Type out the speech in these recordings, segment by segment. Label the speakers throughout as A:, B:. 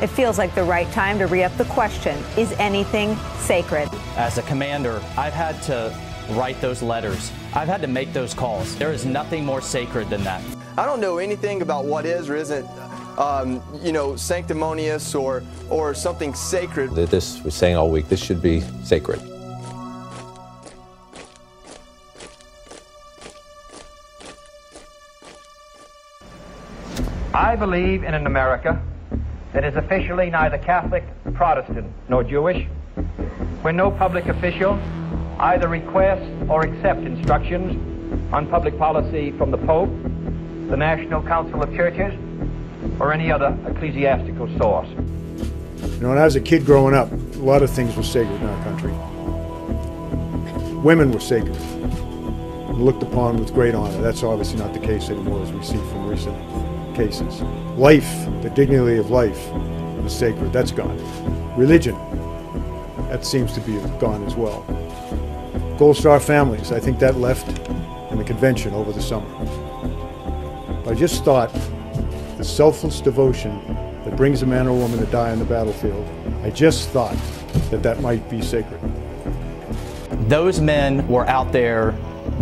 A: It feels like the right time to re-up the question, is anything sacred?
B: As a commander, I've had to write those letters. I've had to make those calls. There is nothing more sacred than that.
C: I don't know anything about what is or isn't, sanctimonious or something sacred.
D: This, we're saying all week, this should be sacred.
E: I believe in an America that is officially neither Catholic, Protestant, nor Jewish, where no public official either requests or accepts instructions on public policy from the Pope, the National Council of Churches, or any other ecclesiastical source.
F: You know, when I was a kid growing up, a lot of things were sacred in our country. Women were sacred, looked upon with great honor. That's obviously not the case anymore, as we see from recent cases. Life, the dignity of life, was sacred. That's gone. Religion, that seems to be gone as well. Gold Star families, I think that left in the convention over the summer. I just thought the selfless devotion that brings a man or woman to die on the battlefield, I just thought that that might be sacred.
B: Those men were out there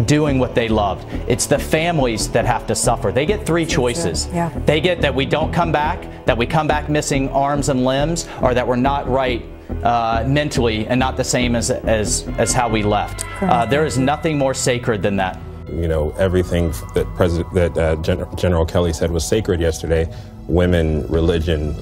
B: doing what they loved. It's the families that have to suffer. They get three choices.
A: Yeah.
B: They get that we don't come back, that we come back missing arms and limbs, or that we're not right mentally and not the same as how we left. There is nothing more sacred than that.
D: You know, everything that General Kelly said was sacred yesterday. Women, religion,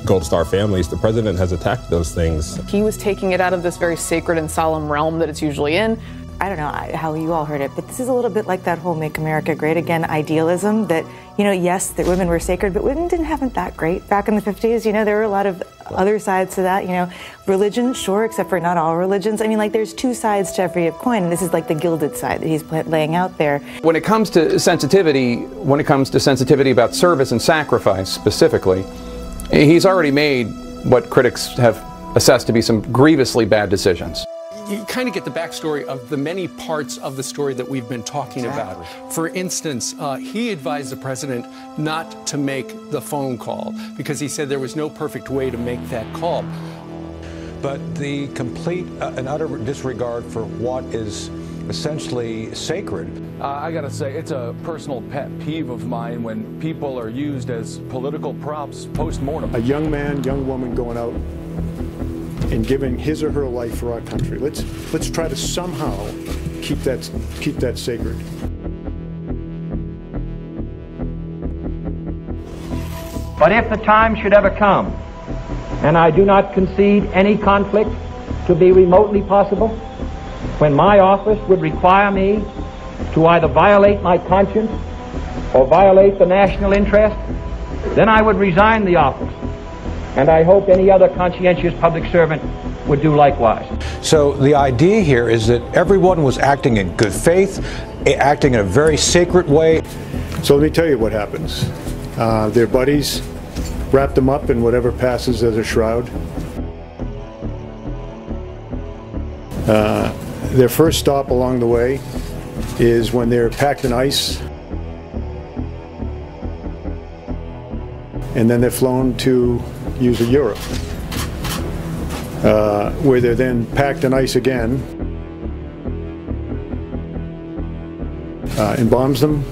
D: Gold Star families. The president has attacked those things.
G: He was taking it out of this very sacred and solemn realm that it's usually in.
A: I don't know how you all heard it, but this is a little bit like that whole Make America Great Again idealism that, you know, yes, that women were sacred, but women didn't have it that great back in the 50s. You know, there were a lot of other sides to that, you know. Religion, sure, except for not all religions. I mean, like, there's two sides to every coin, and this is like the gilded side that he's laying out there.
H: When it comes to sensitivity about service and sacrifice specifically, he's already made what critics have assessed to be some grievously bad decisions.
I: You kind of get the backstory of the many parts of the story that we've been talking about. For instance, he advised the president not to make the phone call because he said there was no perfect way to make that call.
J: But the complete and utter disregard for what is essentially sacred.
K: I gotta say, it's a personal pet peeve of mine when people are used as political props post-mortem.
F: A young man, young woman going out and giving his or her life for our country. Let's try to somehow keep that sacred.
E: But if the time should ever come, and I do not concede any conflict to be remotely possible, when my office would require me to either violate my conscience or violate the national interest, then I would resign the office. And I hope any other conscientious public servant would do likewise.
J: So the idea here is that everyone was acting in good faith, acting in a very sacred way.
F: So let me tell you what happens. Their buddies wrap them up in whatever passes as a shroud. Their first stop along the way is when they're packed in ice, and then they're flown to usually Europe, where they're then packed in ice again, embalms them.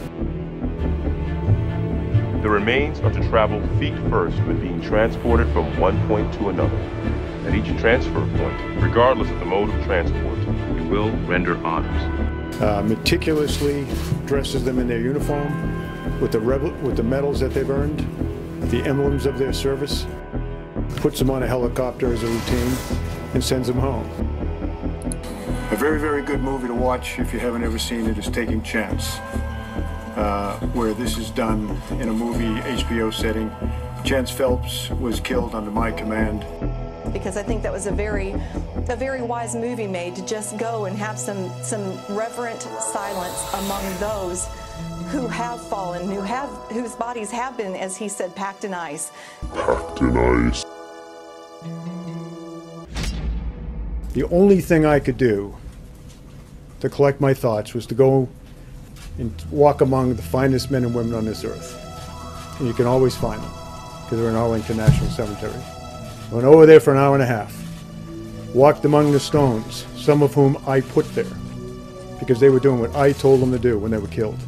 L: The remains are to travel feet first when being transported from one point to another. At each transfer point, regardless of the mode of transport, we will render honors.
F: Meticulously dresses them in their uniform with the medals that they've earned, the emblems of their service, puts them on a helicopter as a routine, and sends them home. A very, very good movie to watch if you haven't ever seen it is Taking Chance, where this is done in a movie HBO setting. Chance Phelps was killed under my command.
M: Because I think that was a very wise movie made to just go and have some reverent silence among those who have fallen, whose bodies have been, as he said, packed in ice.
L: Packed in ice.
F: The only thing I could do to collect my thoughts was to go and walk among the finest men and women on this earth. And you can always find them. because they're in Arlington National Cemetery. Went over there for an hour and a half. Walked among the stones, some of whom I put there, because they were doing what I told them to do when they were killed.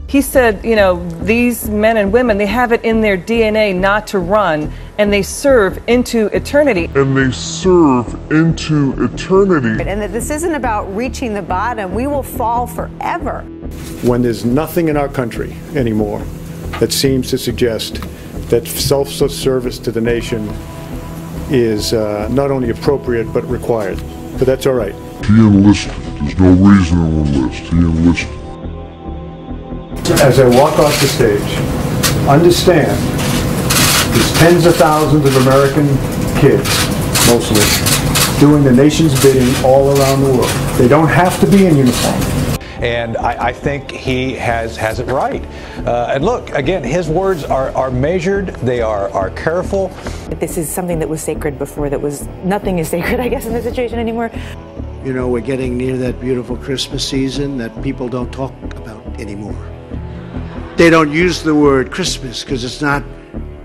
N: He said, you know, these men and women, they have it in their DNA not to run, and they serve into eternity.
O: And they serve into eternity.
P: And that this isn't about reaching the bottom. We will fall forever.
F: When there's nothing in our country anymore that seems to suggest that self-service to the nation is not only appropriate but required. But that's all right.
O: He enlisted. There's no reason to enlist. He enlisted.
F: As I walk off the stage, understand there's tens of thousands of American kids, mostly, doing the nation's bidding all around the world. They don't have to be in uniform.
J: And I think he has it right. And look, again, his words are measured, they are careful.
A: This is something that was sacred before, nothing is sacred, I guess, in this situation anymore.
Q: You know, we're getting near that beautiful Christmas season that people don't talk about anymore. They don't use the word Christmas because it's not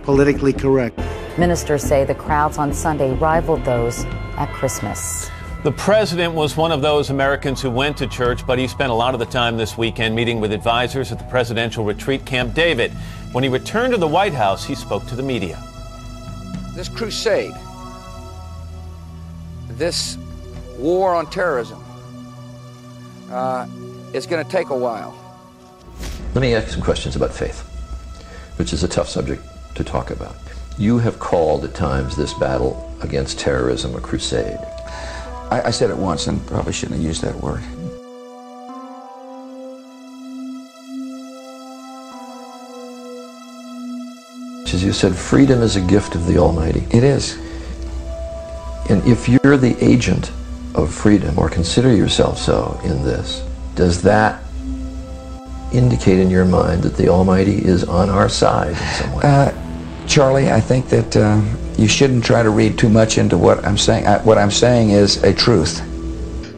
Q: politically correct.
R: Ministers say the crowds on Sunday rivaled those at Christmas.
S: The president was one of those Americans who went to church, but he spent a lot of the time this weekend meeting with advisors at the presidential retreat Camp David. When he returned to the White House, he spoke to the media.
T: This crusade, this war on terrorism, is going to take a while.
U: Let me ask some questions about faith, which is a tough subject to talk about. You have called at times this battle against terrorism a crusade.
T: I said it once and probably shouldn't have used that word.
U: As you said, freedom is a gift of the Almighty.
T: It is.
U: And if you're the agent of freedom, or consider yourself so in this, does that indicate in your mind that the Almighty is on our side in some way?
T: Charlie, I think that you shouldn't try to read too much into what I'm saying. What I'm saying is a truth.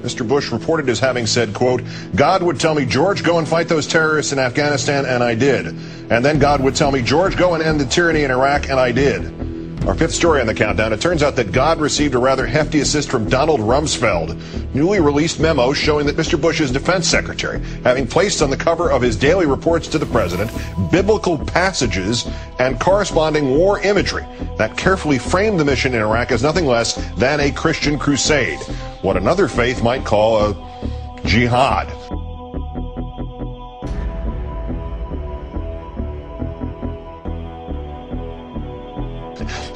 V: Mr. Bush reported as having said, quote, God would tell me, George, go and fight those terrorists in Afghanistan, and I did. And then God would tell me, George, go and end the tyranny in Iraq, and I did. Our fifth story on the countdown, it turns out that God received a rather hefty assist from Donald Rumsfeld. Newly released memos showing that Mr. Bush's defense secretary, having placed on the cover of his daily reports to the president biblical passages and corresponding war imagery that carefully framed the mission in Iraq as nothing less than a Christian crusade, what another faith might call a jihad.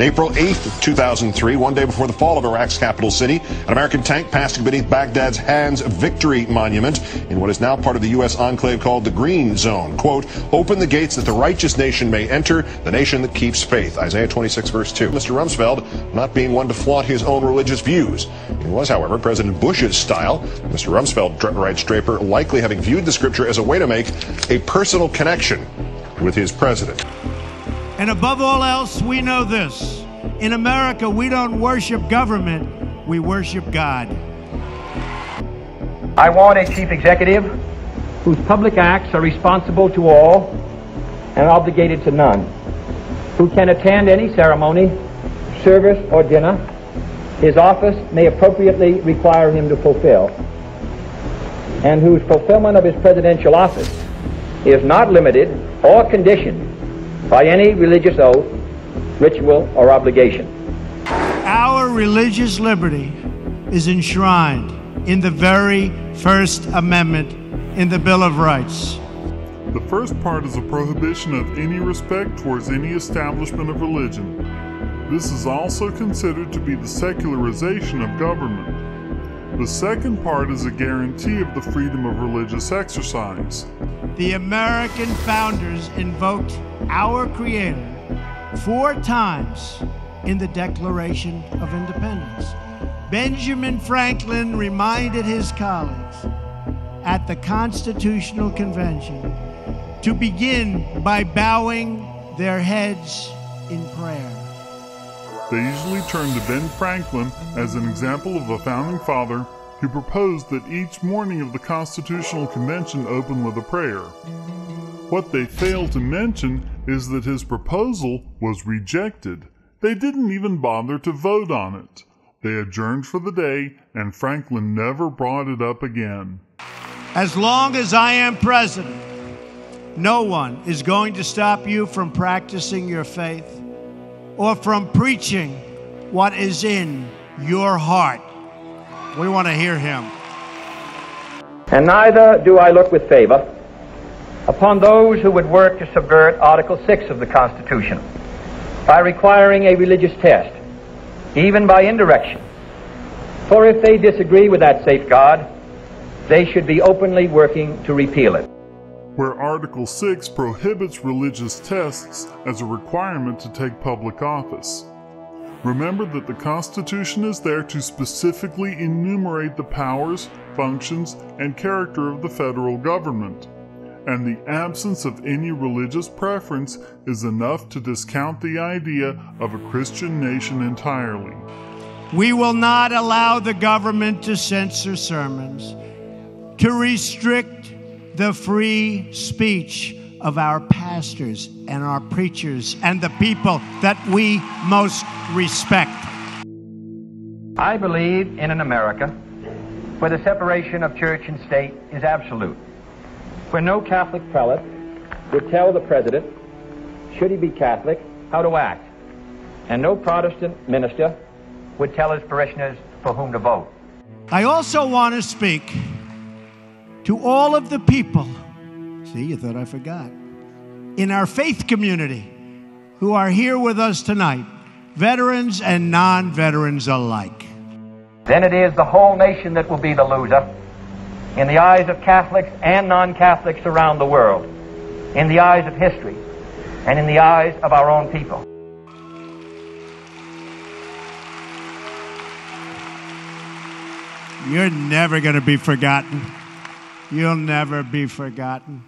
V: April 8th, 2003, one day before the fall of Iraq's capital city, an American tank passed beneath Baghdad's Hands Victory Monument in what is now part of the U.S. enclave called the Green Zone. Quote, open the gates that the righteous nation may enter, the nation that keeps faith. Isaiah 26, verse 2. Mr. Rumsfeld not being one to flaunt his own religious views. It was, however, President Bush's style. Mr. Rumsfeld, writes Draper, likely having viewed the scripture as a way to make a personal connection with his president.
W: And above all else, we know this. In America, we don't worship government, we worship God.
E: I want a chief executive whose public acts are responsible to all and obligated to none, who can attend any ceremony, service, or dinner his office may appropriately require him to fulfill, and whose fulfillment of his presidential office is not limited or conditioned by any religious oath, ritual, or obligation.
W: Our religious liberty is enshrined in the very First Amendment in the Bill of Rights.
O: The first part is a prohibition of any respect towards any establishment of religion. This is also considered to be the secularization of government. The second part is a guarantee of the freedom of religious exercise.
W: The American founders invoked our Creator 4 times in the Declaration of Independence. Benjamin Franklin reminded his colleagues at the Constitutional Convention to begin by bowing their heads in prayer.
O: They usually turn to Ben Franklin as an example of a founding father who proposed that each morning of the Constitutional Convention open with a prayer. What they fail to mention is that his proposal was rejected. They didn't even bother to vote on it. They adjourned for the day, and Franklin never brought it up again.
W: As long as I am president, no one is going to stop you from practicing your faith or from preaching what is in your heart. We want to hear him.
E: And neither do I look with favor upon those who would work to subvert Article 6 of the Constitution by requiring a religious test, even by indirection. For if they disagree with that safeguard, they should be openly working to repeal it.
O: Where Article 6 prohibits religious tests as a requirement to take public office. Remember that the Constitution is there to specifically enumerate the powers, functions, and character of the federal government, and the absence of any religious preference is enough to discount the idea of a Christian nation entirely.
W: We will not allow the government to censor sermons, to restrict the free speech of our pastors and our preachers and the people that we most respect.
E: I believe in an America where the separation of church and state is absolute, where no Catholic prelate would tell the president, should he be Catholic, how to act, and no Protestant minister would tell his parishioners for whom to vote.
W: I also want to speak to all of the people, see, you thought I forgot, in our faith community who are here with us tonight, veterans and non-veterans alike.
E: Then it is the whole nation that will be the loser in the eyes of Catholics and non-Catholics around the world, in the eyes of history, and in the eyes of our own people.
W: You're never going to be forgotten. You'll never be forgotten.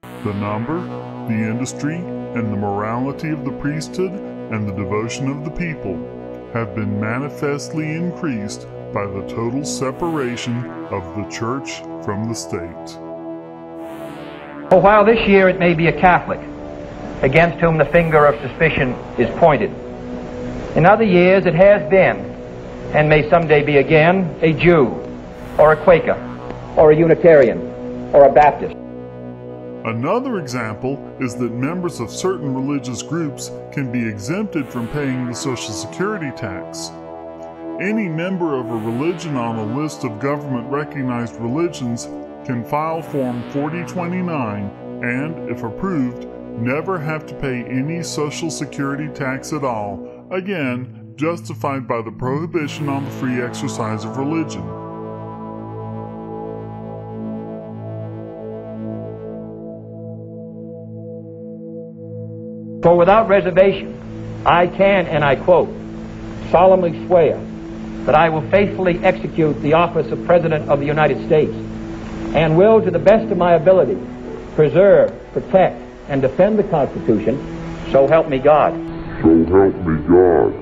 O: The number, the industry, and the morality of the priesthood and the devotion of the people have been manifestly increased by the total separation of the church from the state.
E: For while this year it may be a Catholic against whom the finger of suspicion is pointed, in other years it has been, and may someday be again, a Jew, or a Quaker, or a Unitarian, or a Baptist.
O: Another example is that members of certain religious groups can be exempted from paying the Social Security tax. Any member of a religion on a list of government-recognized religions can file Form 4029 and, if approved, never have to pay any Social Security tax at all, again, justified by the prohibition on the free exercise of religion.
E: For without reservation, I can, and I quote, solemnly swear that I will faithfully execute the office of President of the United States and will, to the best of my ability, preserve, protect, and defend the Constitution, so help me God.
O: So help me God.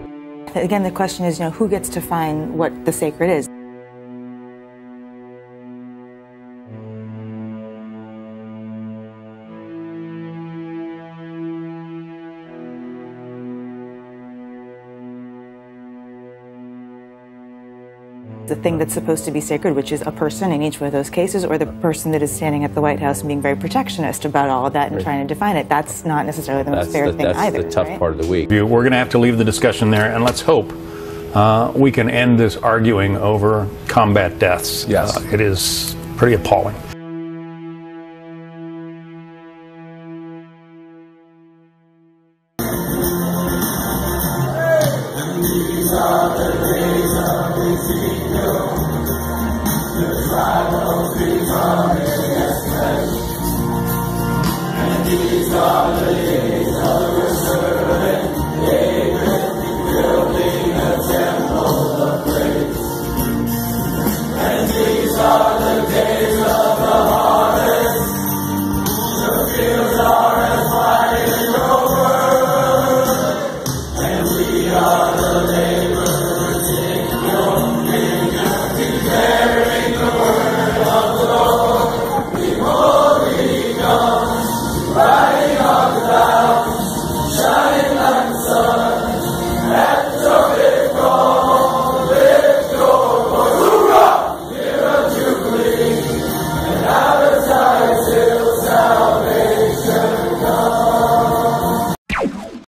A: Again, the question is, who gets to define what the sacred is? The thing that's supposed to be sacred, which is a person in each one of those cases, or the person that is standing at the White House and being very protectionist about all of that and trying to define it. That's not necessarily the most fair thing either.
S: That's the tough part of the week.
B: We're going to have to leave the discussion there, and let's hope we can end this arguing over combat deaths.
H: Yes.
B: It is pretty appalling.
C: The tribal people